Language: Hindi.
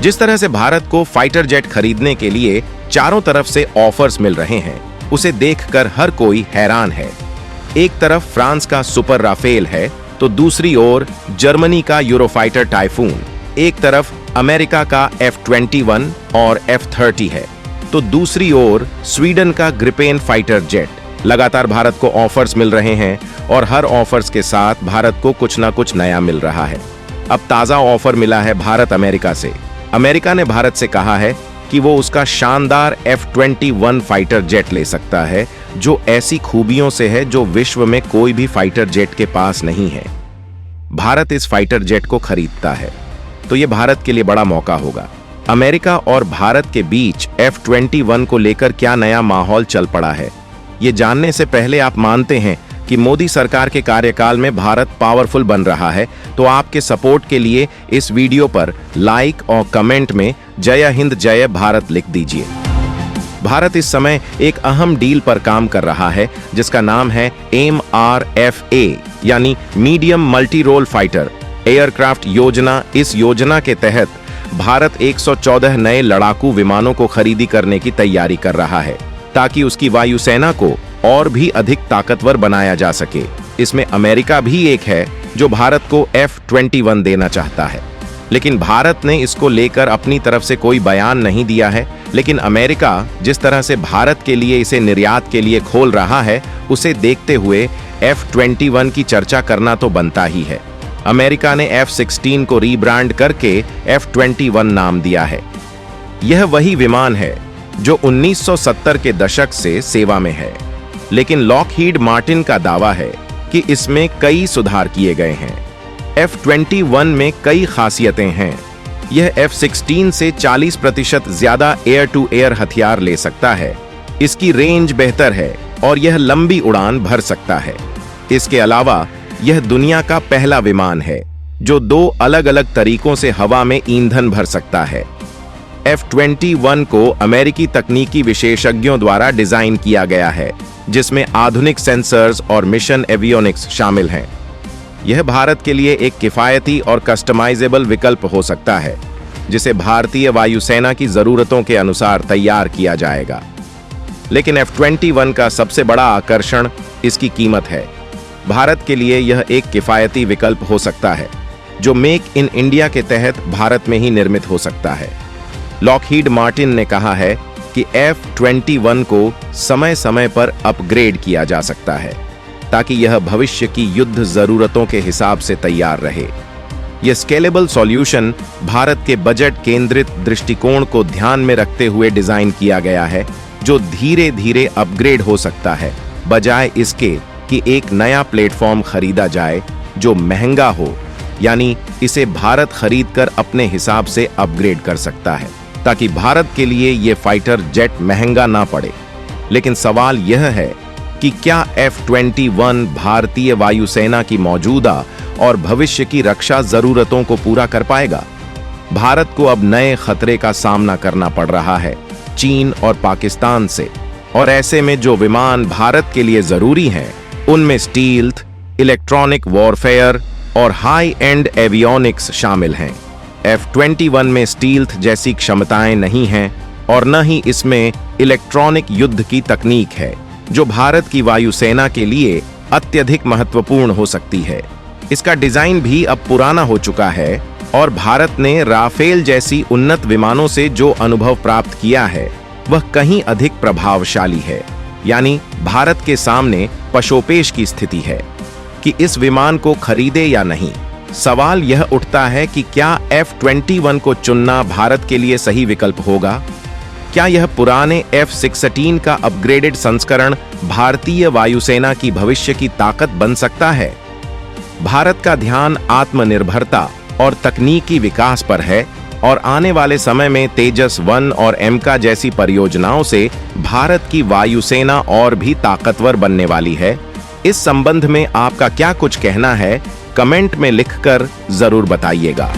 जिस तरह से भारत को फाइटर जेट खरीदने के लिए चारों तरफ से ऑफर्स मिल रहे हैं, उसे देखकर हर कोई हैरान है। एक तरफ फ्रांस का सुपर राफेल है, तो दूसरी ओर जर्मनी का यूरोफाइटर टाइफून, एक तरफ अमेरिका का F-21 और F-30 है, तो दूसरी ओर स्वीडन का ग्रिपेन फाइटर जेट। लगातार भारत को ऑफर्स मिल रहे हैं और हर ऑफर्स के साथ भारत को कुछ ना कुछ नया मिल रहा है। अब ताजा ऑफर मिला है भारत अमेरिका से। अमेरिका ने भारत से कहा है कि वो उसका शानदार F-21 फाइटर जेट ले सकता है, जो ऐसी खूबियों से है जो विश्व में कोई भी फाइटर जेट के पास नहीं है। भारत इस फाइटर जेट को खरीदता है तो ये भारत के लिए बड़ा मौका होगा। अमेरिका और भारत के बीच F-21 को लेकर क्या नया माहौल चल पड़ा है, ये जानने से पहले आप मानते हैं कि मोदी सरकार के कार्यकाल में भारत पावरफुल बन रहा है, तो आपके सपोर्ट के लिए इस वीडियो पर लाइक और कमेंट में जय हिंद जय भारत लिख दीजिए। भारत इस समय एक अहम डील पर काम कर रहा है जिसका नाम है MRFA यानी medium multi role fighter aircraft योजना। इस योजना के तहत भारत 114 नए लड़ाकू विमानों को खरीदी करने की तैयारी कर रहा है ताकि उसकी वायुसेना को और भी अधिक ताकतवर बनाया जा सके। इसमें अमेरिका भी एक है जो भारत को F-21 देना चाहता है, लेकिन भारत ने इसको लेकर अपनी तरफ से कोई बयान नहीं दिया है। लेकिन अमेरिका जिस तरह से भारत के लिए इसे निर्यात के लिए खोल रहा है, उसे देखते हुए F-21 की चर्चा करना तो बनता ही है। अमेरिका ने F-16 को रीब्रांड करके F-21 नाम दिया है। यह वही विमान है जो 1970 के दशक से सेवा में है, लेकिन लॉकहीड मार्टिन का दावा है कि इसमें कई सुधार किए गए हैं। F-21 में कई खासियतें हैं। यह F-16 से 40% ज्यादा एयर टू एयर हथियार ले सकता है। इसकी रेंज बेहतर है और यह लंबी उड़ान भर सकता है। इसके अलावा यह दुनिया का पहला विमान है जो 2 अलग-अलग तरीकों से हवा में ईंधन भर सकता है। F-21 को अमेरिकी तकनीकी विशेषज्ञों द्वारा डिजाइन किया गया है, जिसमें आधुनिक सेंसर्स और मिशन एवियोनिक्स शामिल हैं। यह भारत के लिए एक किफायती और कस्टमाइजेबल विकल्प हो सकता है, जिसे भारतीय वायुसेना की जरूरतों के अनुसार तैयार किया जाएगा। लेकिन F-21 का सबसे बड़ा आकर्षण इसकी कीमत है। भारत के लिए यह एक किफायती विकल्प हो सकता है जो मेक इन इंडिया के तहत भारत में ही निर्मित हो सकता है। लॉकहीड मार्टिन ने कहा है कि F-21 को समय समय पर अपग्रेड किया जा सकता है ताकि यह भविष्य की युद्ध जरूरतों के हिसाब से तैयार रहे। यह स्केलेबल सॉल्यूशन भारत के बजट केंद्रित दृष्टिकोण को ध्यान में रखते हुए डिजाइन किया गया है, जो धीरे धीरे अपग्रेड हो सकता है, बजाय इसके कि एक नया प्लेटफॉर्म खरीदा जाए जो महंगा हो। यानी इसे भारत खरीदकर अपने हिसाब से अपग्रेड कर सकता है ताकि भारत के लिए यह फाइटर जेट महंगा ना पड़े। लेकिन सवाल यह है कि क्या F-21 भारतीय वायुसेना की मौजूदा और भविष्य की रक्षा जरूरतों को पूरा कर पाएगा? भारत को अब नए खतरे का सामना करना पड़ रहा है, चीन और पाकिस्तान से, और ऐसे में जो विमान भारत के लिए जरूरी हैं, उनमें स्टील्थ, इलेक्ट्रॉनिक वॉरफेयर और हाई एंड एवियोनिक्स शामिल हैं। F-21 में स्टील्थ जैसी क्षमताएं नहीं हैं और न ही इसमें इलेक्ट्रॉनिक युद्ध की तकनीक है, जो भारत की वायुसेना के लिए अत्यधिक महत्वपूर्ण हो सकती है। इसका डिजाइन भी अब पुराना हो चुका है और भारत ने राफेल जैसी उन्नत विमानों से जो अनुभव प्राप्त किया है, वह कहीं अधिक प्रभावशाली है। यानी भारत के सामने पशोपेश की स्थिति है कि इस विमान को खरीदे या नहीं। सवाल यह उठता है कि क्या F-21 को चुनना भारत के लिए सही विकल्प होगा? क्या यह पुराने F-16 का अपग्रेडेड संस्करण भारतीय वायुसेना की भविष्य की ताकत बन सकता है? भारत का ध्यान आत्मनिर्भरता और तकनीकी विकास पर है और आने वाले समय में तेजस 1 और एमका जैसी परियोजनाओं से भारत की वायुसेना और भी ताकतवर बनने वाली है। इस संबंध में आपका क्या कुछ कहना है, कमेंट में लिखकर जरूर बताइएगा।